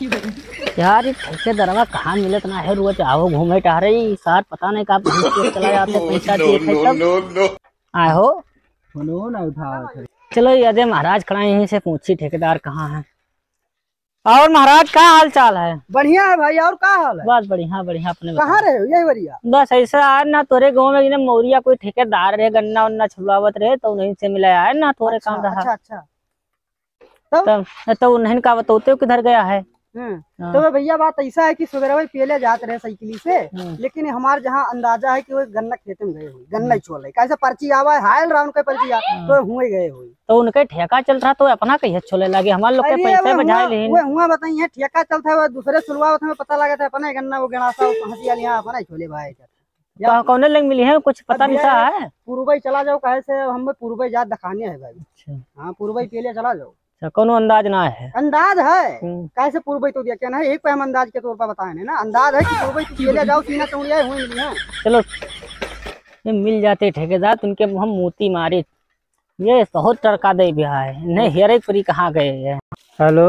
यार ये ठेकेदारवा कहाँ मिलत ना है, रोज आओ घूमे टहरे सार पता नहीं कब चला जाते पैसा दिए आए हो ना उठा। चलो अजय महाराज खड़ा यहीं से पूछी ठेकेदार कहाँ है। और महाराज क्या हाल चाल है? बढ़िया है भाई। और क्या हाल है? बस बढ़िया बढ़िया। अपने कहाँ रहे हो? यही बढ़िया। बस ऐसा है ना, तोरे गाँव में मौरिया कोई ठेकेदार रहे, गन्ना उन्ना छुड़ावत रहे तो उन्हीं से मिला है ना, थोड़े काम रहा। अच्छा। तो उन्हें का बताते किधर गया है। तो भैया बात ऐसा है कि सवेरे वही पहले जाते रहे साइकिली से, लेकिन हमारे जहाँ अंदाजा है कि वो गन्ना खेते में गए हुए, गन्ना ही छोड़ कैसे पर्ची आवा है हायल राउंड का पर्ची तो हुए गए हुए। तो उनके ठेका चल रहा तो अपना कैसे छोले लगे, हमारे लोग के पैसे बजाए ले हुआ बताइए। ठेका चलता है दूसरे सुलवा में पता लगा था अपना गन्ना वो गणासा हंसिया यहाँ अपना छोले भाई कौन लंग मिली है कुछ पता नहीं है। पूर्व चला जाओ कैसे हमें पूर्व जात दिखाने है भाई। हाँ पूर्व पहले चला जाओ। कोनो अंदाज ना है? अंदाज है कैसे पूर्व तो दिया क्या ना एक पे हम अंदाज के तौर पर बताए ना, अंदाज है कि पूर्व पहले जाओ सीना चौड़िया हुई मिली है। चलो ये मिल जाते ठेकेदार उनके हम मोती मारे, ये बहुत टरका दे बिहा है नहीं हेरे परी कहाँ गए है। हेलो।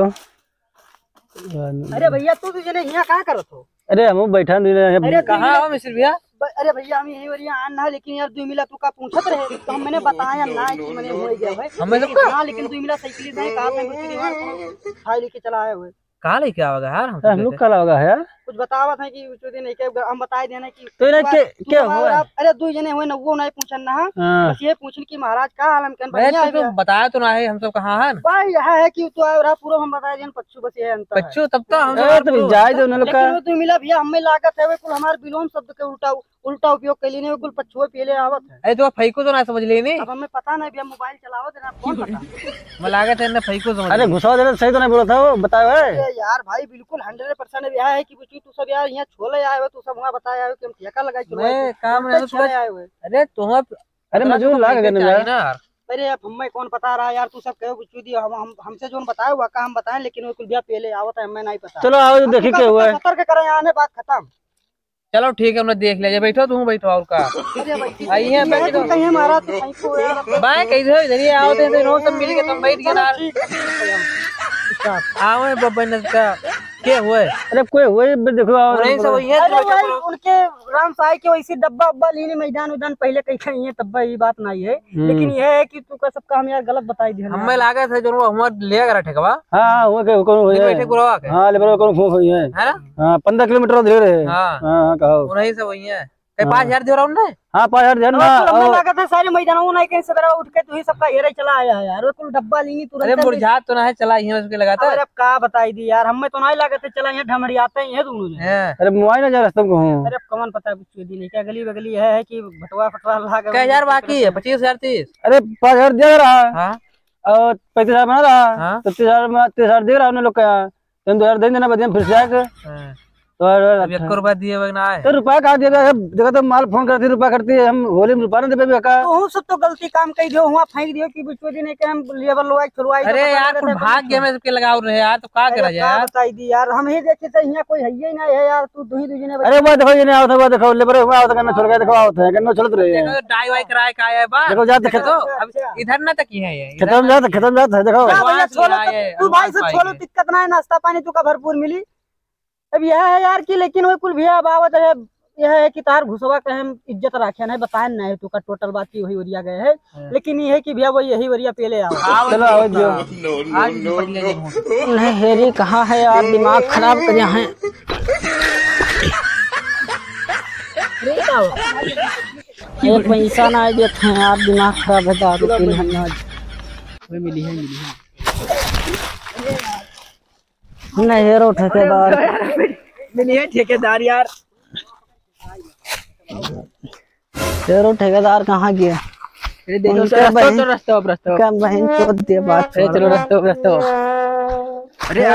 अरे भैया तू तुझे यहाँ कहाँ करत हो? अरे हम बैठा अरे कहाँ हो मिस्र भैया? अरे भैया हम यही वरिया आना है, लेकिन यार दो मिला तू का पूछत रहे तो मैंने बताया ना कि मैंने हो गया है हमें तो। हां लेकिन दो मिला साइकिल नहीं कहा था कुछ हाई लेके चला आए हुए। कहाँ लेके आवेगा यार? हम लोग कल होगा यार कुछ बतावा था कि उस दिन एक हम बताए देना कि तो ना क्या हुआ। अरे दो जने हुए ना वो नहीं पूछन ना, बस ये पूछन कि महाराज का हाल हम कहन बढ़िया है। तो बताया तो ना है हम सब कहाँ है भाई यह है कि तू आया पूरा हम बताए देन पच्चू बस ये अंतर पच्चू तब तो हम तो जाए दो उन लोग का। लेकिन तू मिला भैया हमें लागत है कुल हमारे विलोम शब्द के उल्टा उपयोग कर लेने कुल पच्चू पहले आवत है। अरे तो फैको तो ना समझ लेनी। अब हमें पता नहीं भैया मोबाइल चलावत है ना कौन पता। मैं लागत है ना फैको समझ। अरे घुसा देना सही तो नहीं बोला था वो बताओ यार भाई बिल्कुल 100% यह है कि तू सब यार यहाँ छोले आए हो तू सब वहाँ बताया हो कि हम ठेका लगाए मैं काम नहीं आए हुए। अरे तुम अरे मजदूर लाग गए ना। अरे अब हमें कौन बता रहा है यार, तू सब कहो कुछ दियो हमसे जो बताया हुआ का हम बताएं, लेकिन वो कुल भैया पहले आवत है हमें नहीं पता। चलो आओ देखिए क्या हुआ है। सतर्क करें आने बात खत्म। चलो ठीक है हमने देख लिया। बैठो तुम बैठो और का आइए बैठो कहीं हमारा तो कहीं को यार बाय कैसे इधर ही आओ थे नो सब मिल के तुम बैठ गए ना। आओ बब्बा ने का क्या हुआ? अरे कोई हुए देखो नहीं सब ये उनके राम साई के वैसे डब्बा अब्बा लेने मैदान उदान पहले कहीं कहीं है तब ये बात नहीं है, लेकिन यह है कि तू का सबका हम यार गलत बताई दिया। हमें लागे थे जो हमार ले गया ठेकवा। हां वो के कौन हुए बैठे गुरवा के। हां लेबर कौन हुई है ना। हां 15 किलोमीटर धीरे रहे। हां कहो उन्हीं से वही है 5000 दे रहा हूं ना। हां 5000 दे ना। हमें लगा था सारे मैदानों नहीं कहीं सवेरा उठ के तू ही सबका हेरे चला आया है यार, वो कुल डब्बा लेनी तुरंत। अरे मुरझा तो ना है चला यहां उसके लगाता। अरे अब का बताई दी यार हमें तो नहीं लगा था चला यहां ढमड़ियाते ही है दोनों ने। अरे मोबाइल ना जा रास्ते को हूं। अरे अब कौन पता कुछ दिन क्या गली बगली है कि भटवा फटवा लगा। क्या यार बाकी है 25000 30। अरे 5000 दे रहा। हां और 35000 बना रहा तो 30000 दे रहा उन लोग का। तुम 2000 दे देना बदिया फिर से आके तो 1 रुपया दिए ना है तो रुपया कहा दिया जगह तो माल फोन करती रुपया करती है हम होली में रुपया ना दे का। तो सब तो गलती काम कही दियो हुआ फेंक दियो कि बिचो दिन के हम लेबर लोग छुड़वाई। अरे यार कुछ भाग्य में सबके लगाओ रहे यार तो का करा यार बताई दी यार हम ही देखे थे यहाँ कोई है ही नहीं है यार तू दूही दूजी ने। अरे वो देखो ये नहीं आवत है देखो लेबर हुआ आवत करना छोड़ के देखो आवत है करना छोड़ रहे हैं। देखो डाई वाई कराए का है बा देखो जाते तो इधर ना तक ही है ये खत्म जात है देखो तू भाई से छोड़ो दिक्कत ना है नाश्ता पानी तू का भरपूर मिली। अब यह है यार कि लेकिन वो कुल भैया बावत है यह है कि तार घुसवा के हम इज्जत रखे नहीं बताए नहीं तू का टोटल बात की वही वरिया गए है, लेकिन ये है कि भैया वो यही वरिया पहले आओ। चलो आओ जो नहीं हेरी कहाँ है यार दिमाग खराब कर है। एक पैसा ना देते हैं यार दिमाग खराब है। दारू मिली है नहीं हेरो ठेकेदार मिली है ठेकेदार यार। हेरो ठेकेदार कहाँ गया? अरे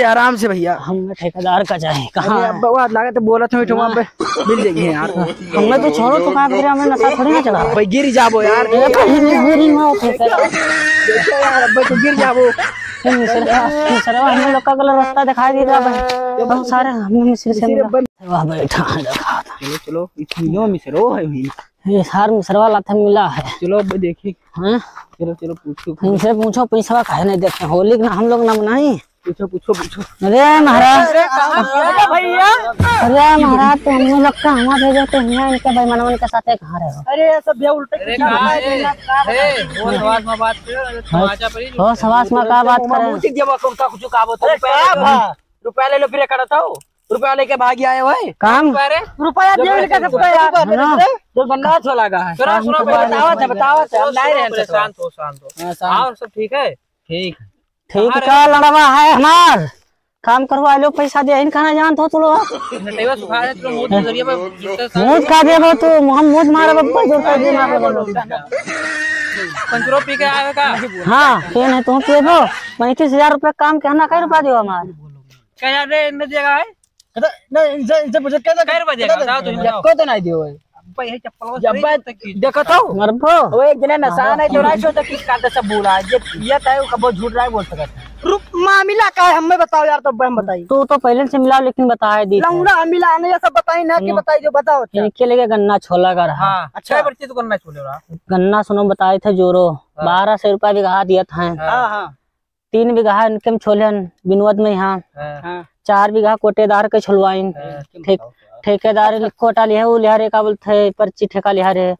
आराम से भैया हमें ठेकेदार का चाहिए कहाँ लागत बोला था मिल जाएगी यार। हमें तो छोड़ो तो कहाँ गिरा हमें नशा थोड़ी ना चढ़ा भाई गिर जाबो यार तो गिर जाबो। हमें लोग का गलत रास्ता दिखाई दे रहा है हम सारे हमने मिस्र से वहाँ बैठा है। चलो मिसरो है ये सार मिसरवा लाथा मिला है। चलो देखिए हाँ चलो पूछो इनसे पूछो पैसा काहे नहीं देते होली ना हम लोग ना मनाई पूछो पूछो पूछो। अरे महाराज, भैया अरे महाराज तो हम लोग का हमा भेजो तो यहाँ इनके भाई मनवन के साथ कहाँ रहे हो? अरे ये सब भैया उल्टे हो सवास में का बात करे? रुपया ले लो फिर करता हो, रुपया लेके भागी आए हुए काम रुपया दे के सबको यार जो बंदा अच्छा लगा है। बताओ शांत हो। आओ सब ठीक है? ठीक ठीक का लड़वा है हमार काम करवा लो, पैसा दे इन खाना जानत हो तू लोग मूड का देबो तू हम मूड मारे बब्बा जोर कर दे मारे बब्बा। 5 रुपए पी के आए का? हां केन है तू पेबो 35,000 रुपए काम कहना कई रुपया दियो हमार क्या यार रे इन देगा है नहीं इनसे मुझे क्या कई रुपया देगा बताओ तुम बताओ। को तो नहीं दियो है भाई ये चप्पल जब देखो तो मरबो वो एक जने नशा नहीं तो राशो तक किस कांटे सब बोला ये पिया है वो कबो झूठ रहा है बोल सकता है। रुक मामला का है हमें बताओ यार, तब हम बताइए। तू तो पहले से मिला लेकिन बता दी लौंडा मिला नहीं ये सब बताई ना कि बताई जो बताओ। इनके लिए गन्ना छोला कर रहा। हां अच्छा बच्चे तो करना छोले रहा गन्ना सुनो बताए थे जोरो 1200 रुपया बीघा दिया था। हां हां 3 बीघा इनके में छोले बिनवद में यहाँ हां 4 बीघा कोटेदार के छोलवाइन ठेकेदार कोटा लिया वो लिहारे का बोलते पर्ची ठेका लिहारे।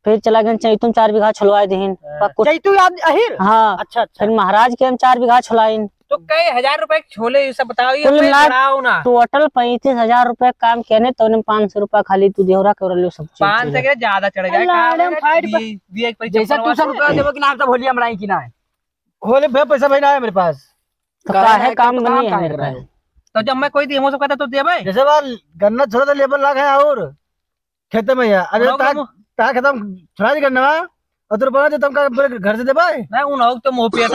फिर चला गए चैतुम 4 बीघा छोलवाए दीन चैतू याद अहिर। हाँ अच्छा फिर महाराज के हम 4 बीघा छोलाइन तो कई हजार रुपए छोले ये सब बताओ ये कुल मिला ना टोटल 35,000 रुपए काम कहने तो 500 रुपया खाली तू देवरा कर लो सब 5 से ज्यादा चढ़ गया जैसा तू सब कर देबो कि ना सब होली हमराई की ना है होले भे पैसा भाई ना है मेरे पास तो काहे काम नहीं है मेरे पास। तो जब मैं कोई दी हम सब कहता तो देबे जैसे बाल गन्ना छोड़ा तो लेबर लाग है और खेते में यार अरे ता खत्म छोड़ा दी गन्ना और तो बना दे तुम का घर से देबे नहीं उन होग तो मुंह पे है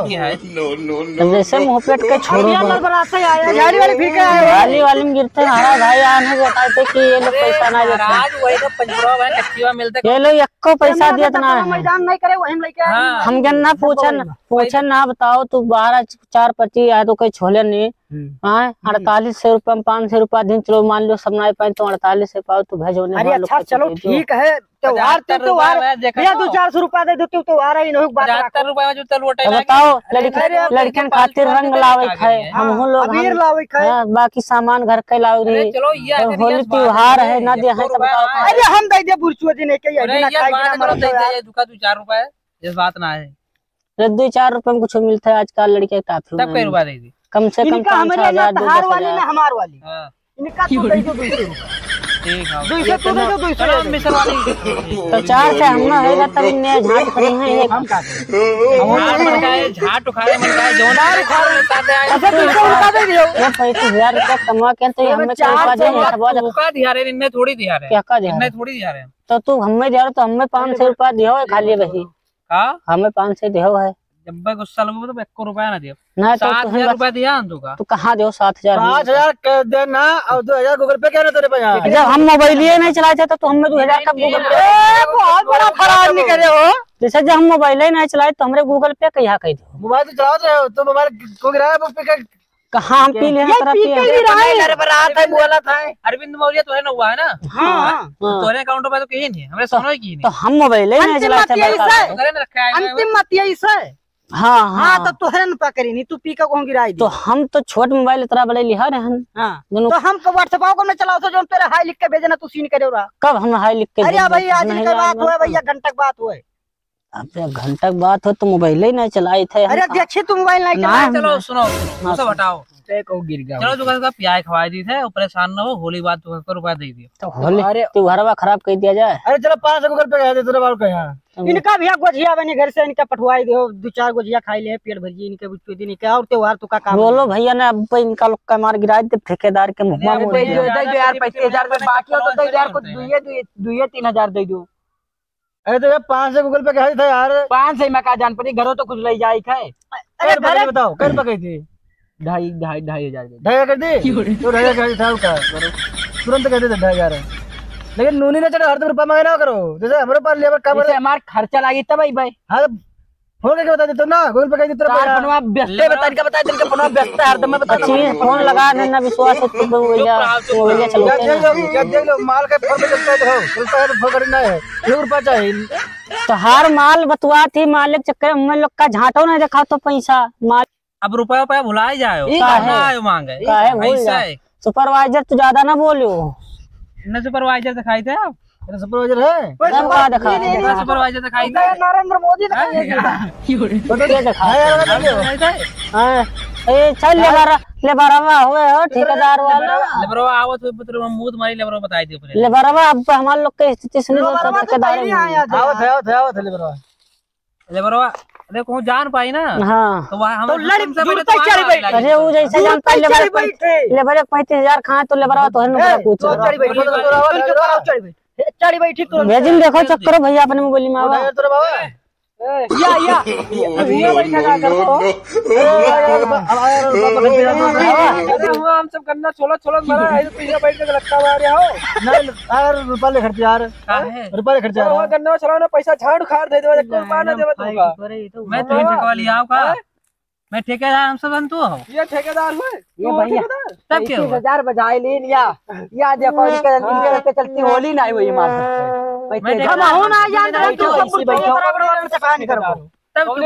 कि है तो जैसे मुंह पेट के छोड़ो बनाते आया गाड़ी वाली फिर के आया वाली में गिरते हमारा भाई आने बताए थे कि ये लोग पैसा ना देते आज वही तो 5 रुपया है कच्चीवा मिलता ये लोग एको पैसा दिया ना मैदान नहीं करे वहीं लेके हम गन्ना पूछन ना बताओ तू 12 4 25 आए तो कोई छोले नहीं 4800 रुपया में 500 रुपया दिन चलो मान लो सब ना पाए तो 48 से पाओ तो भेजो। अरे अच्छा चलो ठीक है त्योहार भैया 200-400 रुपया दे दो त्योहार ही नहीं 75 रुपया में जूता लोटा बताओ लड़कियन खातिर रंग लावे है हम लोग अबीर लावे है बाकी सामान घर के लावे रही चलो ये होली त्योहार है ना दे है तो बताओ। अरे हम दे दे बुरचुआ जी ने के ये दुका 2-4 रुपया इस बात ना है 2-4 रुपए में कुछ मिलता है आजकल लड़के काफी तब कई रुपया दे दी कम से कम 5,000 हार वाली ना हमार वाली इनका तो दे दो 200 ठीक है 200 तो दे दो 200 मिसल वाली तो 4 से हम होगा तब इन्हें झाट करी है एक हम का झाट उखाड़े मन का जोन उखाड़े अच्छा 200 रुपया दे दियो ये 35,000 रुपया कमा के तो हमें 4 दे बहुत का दिया रे इनने थोड़ी दिया रे क्या का दे इनने थोड़ी दिया रे तो तू हमें दे तो हमें 500 रुपया दियो है खाली वही हां हमें 500 दियो है जब गुस्सा लगो तो 1 रुपया ना दियो ना तो 7,000 रुपया दिया अंतुका तू कहाँ दो 7,000 5,000 कर देना और 2,000 गूगल पे क्या ना तेरे पास जब हम मोबाइल ही नहीं चलाते तो हमें 2,000 का गूगल पे बहुत बड़ा फरार नहीं करे हो। जैसे जब हम मोबाइल ही नहीं चलाए तो हमारे गूगल पे कहीं कह दो मोबाइल तो चला रहे हो तो मोबाइल को गिराया पे कहाँ हम पी ले रात है बोला था अरविंद मौर्य तो है ना हुआ है ना हाँ तोरे अकाउंट पे तो कहीं नहीं हमरे सुनो की तो हम मोबाइल ही नहीं चलाते अंतिम मतिया इसे हाँ हाँ तो तोहरे न पकड़ी नहीं तू पी का कौन गिराई तो हम तो छोट मोबाइल इतना बड़े लिहा रहे हैं हाँ तो हम को व्हाट्सएप को न चलाओ तो जो तेरा हाई लिख के भेजना तू सीन करे रहा कब हम हाई लिख के अरे भाई आज की बात हुआ भैया घंटा की बात हुआ अब घंटा की बात हो तो मोबाइल ही नहीं चलाई थे। अरे देखिए तू मोबाइल नहीं चला चलो सुनो सब हटाओ गिर गया चलो दुकान का प्याज खवा दी थे परेशान न हो होली बात तो रुपया दे दिया तो होली त्योहार खराब कर दिया जाए। अरे चलो 500 गूगल पे कह दे तेरे बाल को यहाँ इनका भैया गोजिया बने घर से इनका पठवाई दो 2-4 गोजिया खाई ले पेट भर जी इनके बुच्चू दिन के और त्योहार तो का काम बोलो भैया ने अब इनका लोग का मार गिरा दे ठेकेदार के मुंह में यार 35,000 बाकी हो तो दे यार कुछ 2-3,000 दे दो। अरे तो 500 गूगल पे कहा था यार 500 में का जान पड़ी घरों तो कुछ ले जाई थे। अरे घर बताओ कर पकई थी 2,500 कर दी तो 2,500 था उसका तुरंत कह दे 2,500 लेकिन नूनी ने चढ़ा हर दम रुपया मांगे ना करो जैसे हमारे पास लेबर का हमारा खर्चा लगी तब भाई हाँ फोन करके बता देते ना गूगल पे कह देते फोनवा व्यस्त बता इनका बता दिन का फोनवा व्यस्त है हर दम में बता फोन लगा देना विश्वास है तो बोलिया चलो देख लो माल का फोन पे चलता है चलता है तो फोन करना है 1 रुपया चाहिए तो हर माल बतवा थी मालिक चक्कर में लोग का झाटो नहीं देखा तो पैसा माल अब रुपया भुला ही जाओ, आयो मांगे काहे भूल जा। सुपरवाइजर तू ज्यादा ना बोलियो। न सुपरवाइजर दिखाई थे आप, सुपरवाइजर है सुपरवाइजर दिखाई थे, नरेंद्र मोदी चल लेबरवा हुए हो ठेकेदार वाला। लेबरवा आओ तो पुत्र मुंह तुम्हारी लेबरवा बताई दे पहले। लेबरवा अब हमारे लोग के स्थिति सुनी तो ठेकेदार लेबरवा अरे कौन जान पाई ना। हाँ तो वहाँ हम अरे वो जैसे जानता है लेबर 35,000 खाए तो लेबरवा तो है कुछ भेजिन देखो चक्कर भैया अपने मोबाइल में आवा हम सब करना 16 मरा है तो यहाँ बैठ के लगता हुआ रहा हो रुपया ले खर्च यार, रुपया ले खर्च यार करना चलाना पैसा झाड़ खाड़ दे दे रुपया ना देवे तुमका। मैं तो ठेका लिया हूं का, मैं ठेकेदार हम सब तू हो, ये ठेकेदार हुए ये भैया तब के 30,000 बजाए ले लिया या देखो के चलती होली ना हुई मार हम हो ना यार तू सब बराबर से कहां नहीं करबो तब तू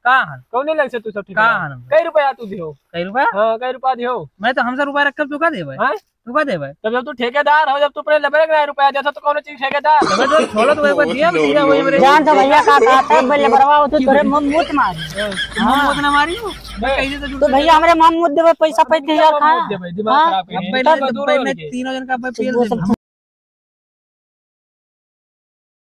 कहां कौन लग से तू सब कहां कई रुपया तू दियो, कई रुपया हां कई रुपया दियो, मैं तो हमसे रुपया रख तू का देबे तू का देबे। तब जब तू ठेकेदार हो, जब तू अपने लेबर का रुपया देता तो कौन चीज ठेकेदार मैं तो छोड़ो तो एक बार दिया वही मेरे जान तो भैया का था पहले बरवा तो तोरे मुंह मार मुंह ना मारी मैं कहीं तो भैया हमरे मुंह देबे पैसा 35,000 खा दिमाग खराब है। पहले तीनों जन का